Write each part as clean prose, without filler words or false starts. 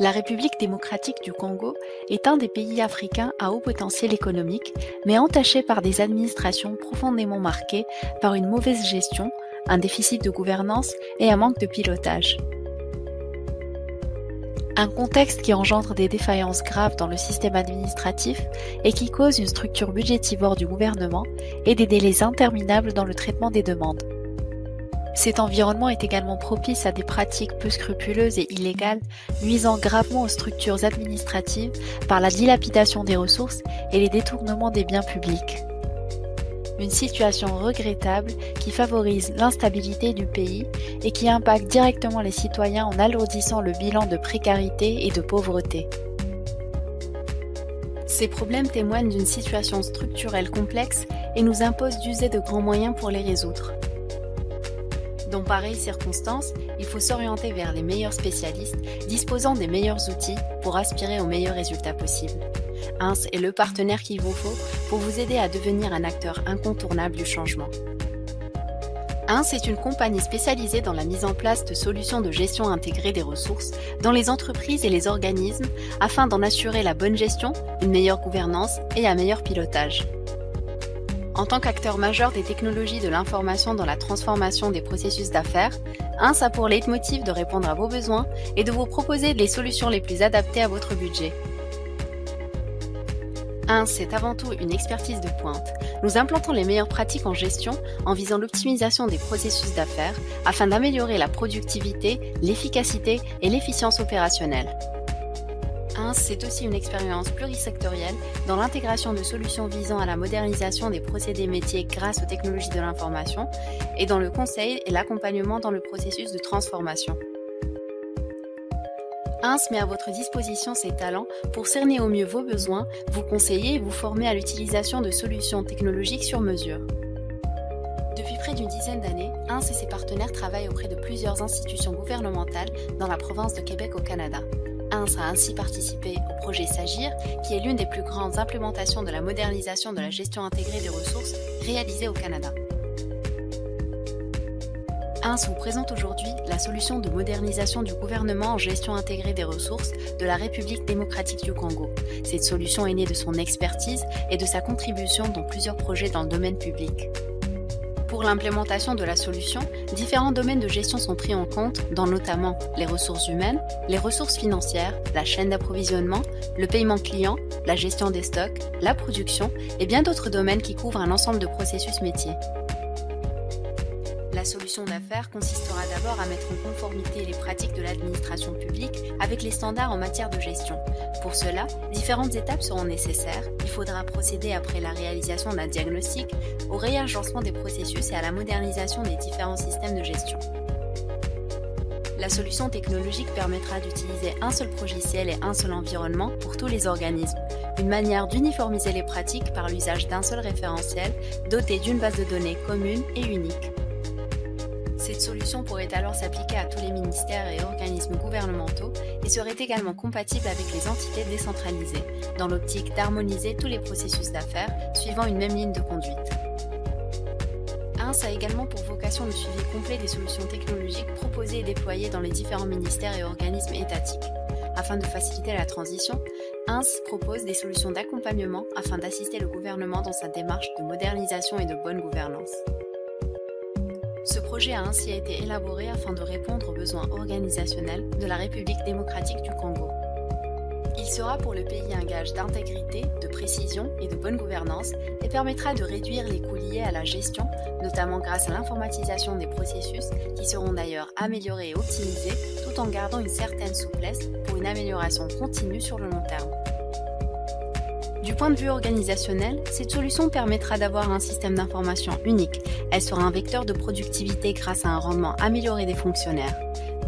La République démocratique du Congo est un des pays africains à haut potentiel économique, mais entaché par des administrations profondément marquées par une mauvaise gestion, un déficit de gouvernance et un manque de pilotage. Un contexte qui engendre des défaillances graves dans le système administratif et qui cause une structure budgétivore du gouvernement et des délais interminables dans le traitement des demandes. Cet environnement est également propice à des pratiques peu scrupuleuses et illégales, nuisant gravement aux structures administratives par la dilapidation des ressources et les détournements des biens publics. Une situation regrettable qui favorise l'instabilité du pays et qui impacte directement les citoyens en alourdissant le bilan de précarité et de pauvreté. Ces problèmes témoignent d'une situation structurelle complexe et nous imposent d'user de grands moyens pour les résoudre. Dans pareilles circonstances, il faut s'orienter vers les meilleurs spécialistes disposant des meilleurs outils pour aspirer aux meilleurs résultats possibles. INS est le partenaire qu'il vous faut pour vous aider à devenir un acteur incontournable du changement. INS est une compagnie spécialisée dans la mise en place de solutions de gestion intégrée des ressources dans les entreprises et les organismes afin d'en assurer la bonne gestion, une meilleure gouvernance et un meilleur pilotage. En tant qu'acteur majeur des technologies de l'information dans la transformation des processus d'affaires, INS a pour leitmotiv de répondre à vos besoins et de vous proposer les solutions les plus adaptées à votre budget. INS, c'est avant tout une expertise de pointe. Nous implantons les meilleures pratiques en gestion en visant l'optimisation des processus d'affaires afin d'améliorer la productivité, l'efficacité et l'efficience opérationnelle. INS, c'est aussi une expérience plurisectorielle dans l'intégration de solutions visant à la modernisation des procédés métiers grâce aux technologies de l'information et dans le conseil et l'accompagnement dans le processus de transformation. INS met à votre disposition ses talents pour cerner au mieux vos besoins, vous conseiller et vous former à l'utilisation de solutions technologiques sur mesure. Depuis près d'une dizaine d'années, INS et ses partenaires travaillent auprès de plusieurs institutions gouvernementales dans la province de Québec au Canada. INS a ainsi participé au projet SAGIR, qui est l'une des plus grandes implémentations de la modernisation de la gestion intégrée des ressources réalisée au Canada. INS vous présente aujourd'hui la solution de modernisation du gouvernement en gestion intégrée des ressources de la République démocratique du Congo. Cette solution est née de son expertise et de sa contribution dans plusieurs projets dans le domaine public. Pour l'implémentation de la solution, différents domaines de gestion sont pris en compte, dans notamment les ressources humaines, les ressources financières, la chaîne d'approvisionnement, le paiement client, la gestion des stocks, la production et bien d'autres domaines qui couvrent un ensemble de processus métiers. La solution d'affaires consistera d'abord à mettre en conformité les pratiques de l'administration publique avec les standards en matière de gestion. Pour cela, différentes étapes seront nécessaires. Il faudra procéder après la réalisation d'un diagnostic, au réagencement des processus et à la modernisation des différents systèmes de gestion. La solution technologique permettra d'utiliser un seul logiciel et un seul environnement pour tous les organismes, une manière d'uniformiser les pratiques par l'usage d'un seul référentiel doté d'une base de données commune et unique. Cette solution pourrait alors s'appliquer à tous les ministères et organismes gouvernementaux et serait également compatible avec les entités décentralisées, dans l'optique d'harmoniser tous les processus d'affaires suivant une même ligne de conduite. INS a également pour vocation le suivi complet des solutions technologiques proposées et déployées dans les différents ministères et organismes étatiques. Afin de faciliter la transition, INS propose des solutions d'accompagnement afin d'assister le gouvernement dans sa démarche de modernisation et de bonne gouvernance. Ce projet a ainsi été élaboré afin de répondre aux besoins organisationnels de la République démocratique du Congo. Il sera pour le pays un gage d'intégrité, de précision et de bonne gouvernance et permettra de réduire les coûts liés à la gestion, notamment grâce à l'informatisation des processus qui seront d'ailleurs améliorés et optimisés tout en gardant une certaine souplesse pour une amélioration continue sur le long terme. Du point de vue organisationnel, cette solution permettra d'avoir un système d'information unique. Elle sera un vecteur de productivité grâce à un rendement amélioré des fonctionnaires.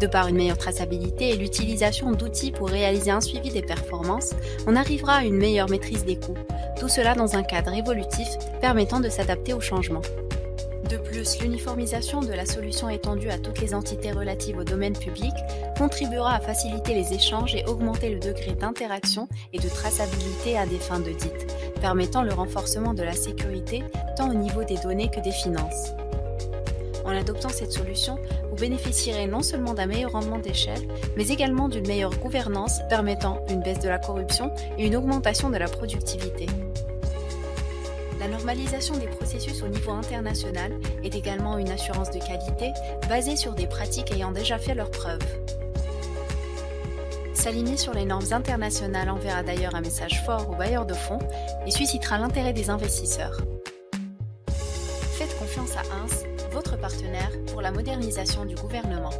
De par une meilleure traçabilité et l'utilisation d'outils pour réaliser un suivi des performances, on arrivera à une meilleure maîtrise des coûts. Tout cela dans un cadre évolutif permettant de s'adapter aux changements. De plus, l'uniformisation de la solution étendue à toutes les entités relatives au domaine public contribuera à faciliter les échanges et augmenter le degré d'interaction et de traçabilité à des fins d'audit, permettant le renforcement de la sécurité tant au niveau des données que des finances. En adoptant cette solution, vous bénéficierez non seulement d'un meilleur rendement d'échelle, mais également d'une meilleure gouvernance permettant une baisse de la corruption et une augmentation de la productivité. La normalisation des processus au niveau international est également une assurance de qualité basée sur des pratiques ayant déjà fait leurs preuves. S'aligner sur les normes internationales enverra d'ailleurs un message fort aux bailleurs de fonds et suscitera l'intérêt des investisseurs. Faites confiance à INS, votre partenaire pour la modernisation du gouvernement.